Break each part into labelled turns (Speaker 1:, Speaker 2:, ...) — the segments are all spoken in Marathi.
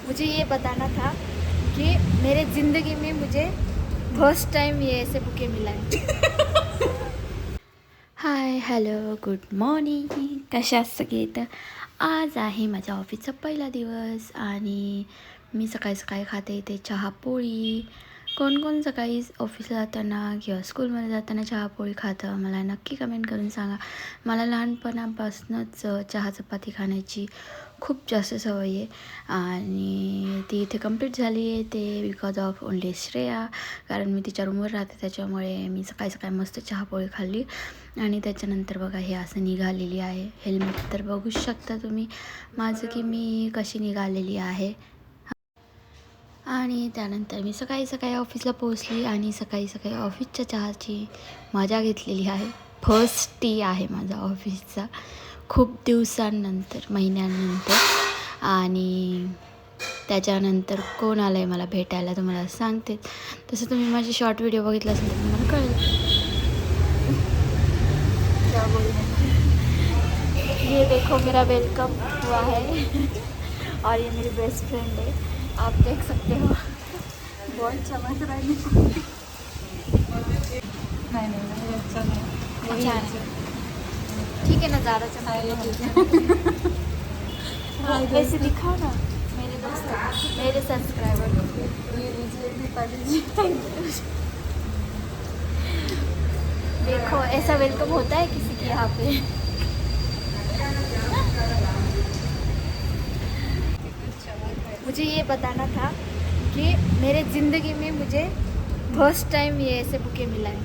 Speaker 1: मुझे ये बताना था कि मेरे ज़िंदगी में मुझे फर्स्ट टाइम ये ऐसे बुके मिला है। हाय हॅलो गुड मॉर्निंग, कशा आहात सगळे? तर आज आहे माझ्या ऑफिसचा पहिला दिवस आणि मी सकाळी सकाळी खाते इथे चहा पोळी. कोण कोण सकाळी ऑफिसला जाताना किंवा स्कूलमध्ये जाताना चहा पोळी खातं मला नक्की कमेंट करून सांगा. मला लहानपणापासूनच चहा चपाती खाण्याची खूप जास्त सवय आहे आणि ती इथे कंप्लीट झाली आहे ते बिकॉज ऑफ ओनली श्रेया. कारण मी तिच्या रूमवर राहते त्याच्यामुळे मी सकाळी सकाळी मस्त चहापोळी खाल्ली आणि त्याच्यानंतर बघा हे असं निघालेली आहे. हेल्मेट तर बघूच शकता तुम्ही माझं की मी कशी निघालेली आहे. आणि त्यानंतर मी सकाळी सकाळी ऑफिसला पोहोचली आणि सकाळी सकाळी ऑफिसच्या चहाची मजा घेतलेली आहे. फर्स्ट टी आहे माझा ऑफिसचा खूप दिवसांनंतर, महिन्यांनंतर. आणि त्याच्यानंतर कोण आलं आहे मला भेटायला तुम्हाला सांगते. तसं तुम्ही माझी शॉर्ट व्हिडिओ बघितला असेल तर तुम्हाला कळेल. ये देखो मेरा वेलकम हुआ है और ये मेरी बेस्ट फ्रेंड है, आप देख सकते हो. बहुत चमक रहा है. नहीं अच्छा नहीं, अच्छा है. ठीक है ना, ज़्यादा चमक ऐसे दिखाओ ना मेरे दोस्त, मेरे सब्सक्राइबर. देखो ऐसा वेलकम होता है किसी के यहाँ पे. मुझे ये बताना था कि मेरे ज़िंदगी में मुझे फर्स्ट टाइम ये ऐसे बुके मिला है.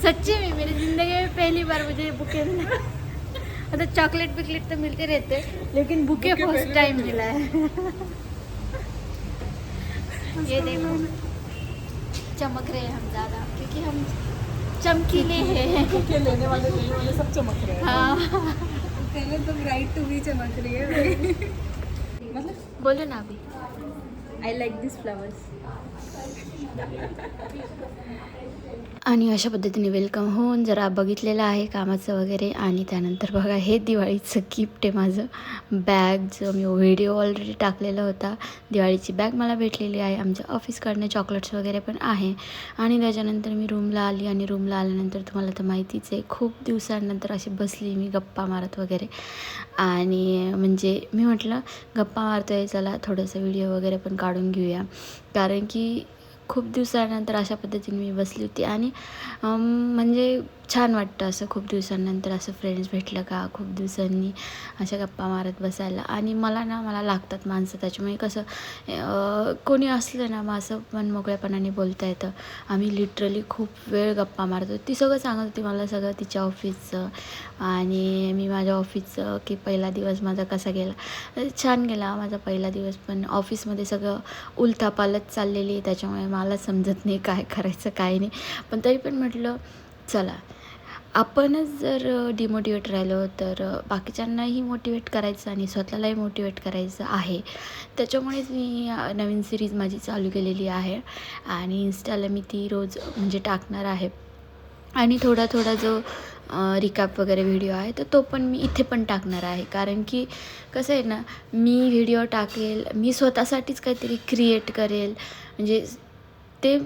Speaker 1: सच्ची में मेरी ज़िंदगी में पहली बार मुझे ये बुके मिला. मतलब चॉकलेट बिकलेट तो मिलते रहते लेकिन बुके फर्स्ट टाइम मिला है. ये देखो चमक रहे हैं हम ज़्यादा क्योंकि हम चमकीले हैं.
Speaker 2: बुके लेने वाले सब चमक रहे हैं.
Speaker 1: हाँ
Speaker 2: पहले तो ब्राइट टू भी चमक रही है. मतलब
Speaker 1: बोलो ना अभी.
Speaker 2: I like this flowers.
Speaker 1: आणि अशा पद्धतीने वेलकम होऊन जरा बघितलेलं आहे कामाचं वगैरे. आणि त्यानंतर बघा हे दिवाळीचं गिफ्ट आहे माझं बॅग, जो मी व्हिडिओ ऑलरेडी टाकलेला होता. दिवाळीची बॅग मला भेटलेली आहे आमच्या ऑफिसकडनं. चॉकलेट्स वगैरे पण आहे. आणि त्याच्यानंतर मी रूमला आली आणि रूमला आल्यानंतर तुम्हाला तर माहितीच आहे खूप दिवसांनंतर अशी बसली मी गप्पा मारत वगैरे. आणि म्हणजे मी म्हटलं गप्पा मारतो आहे चला थोडंसं व्हिडिओ वगैरे पण काढून घेऊया. कारण की खूप दिवसानंतर अशा पद्धतीने मी बसली होती आणि म्हणजे छान वाटतं असं खूप दिवसांनंतर असं फ्रेंड्स भेटलं का खूप दिवसांनी अशा गप्पा मारत बसायला. आणि मला लागतात माणसं त्याच्यामुळे कसं कोणी असलं ना मग असं मन मोकळ्यापणाने बोलता येतं. आम्ही लिटरली खूप वेळ गप्पा मारतो. ती सगळं सांगत होती मला सगळं तिच्या ऑफिसचं आणि मी माझ्या ऑफिसचं की पहिला दिवस माझा कसा गेला. छान गेला माझा पहिला दिवस, पण ऑफिसमध्ये सगळं उलथापालथ चाललेली आहे त्याच्यामुळे मला समजत नाही काय करायचं काय नाही. पण तरी पण म्हटलं चला आपणच जर डिमोटिवेट राहिलो तर बाकीच्यांनाही मोटिवेट करायचं आणि स्वतःलाही मोटिवेट करायचं आहे. त्याच्यामुळेच मी नवीन सिरीज माझी चालू केलेली आहे आणि इन्स्टाला मी ती रोज म्हणजे टाकणार आहे. आणि थोडा जो रिकॅप वगैरे व्हिडिओ आहे तर तो पण मी इथे पण टाकणार आहे. कारण की कसं आहे ना, मी व्हिडिओ टाकेल, मी स्वतःसाठीच काहीतरी क्रिएट करेल म्हणजे ते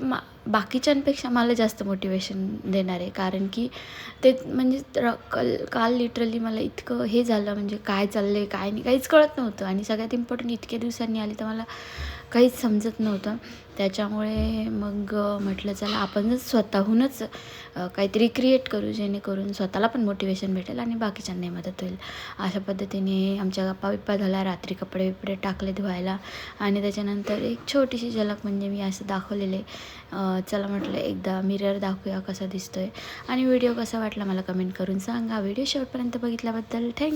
Speaker 1: बाकीच्यांपेक्षा मला जास्त मोटिवेशन देणार आहे. कारण की ते म्हणजे काल लिटरली मला इतकं हे झालं म्हणजे काय चाललं आहे काय नाही काहीच कळत नव्हतं. आणि सगळ्यात इम्पॉर्टंट इतक्या दिवसांनी आली तर मला काहीच समजत नव्हतं. त्याच्यामुळे मग म्हटलं चला आपण जर स्वतःहूनच काहीतरी क्रिएट करू जेणेकरून स्वतःला पण मोटिवेशन भेटेल आणि बाकीच्यांनाही मदत होईल. अशा पद्धतीने आमच्या गप्पा झाल्या. रात्री कपडे बिपडे टाकले धुवायला आणि त्याच्यानंतर एक छोटीशी झलक म्हणजे मी असं दाखवलेले. चला म्हटलं एकदा मिरर दाखवूया कसा दिसतोय आणि व्हिडिओ कसा वाटला मला कमेंट करून सांगा. व्हिडिओ शेवटपर्यंत बघितल्याबद्दल थँक्यू.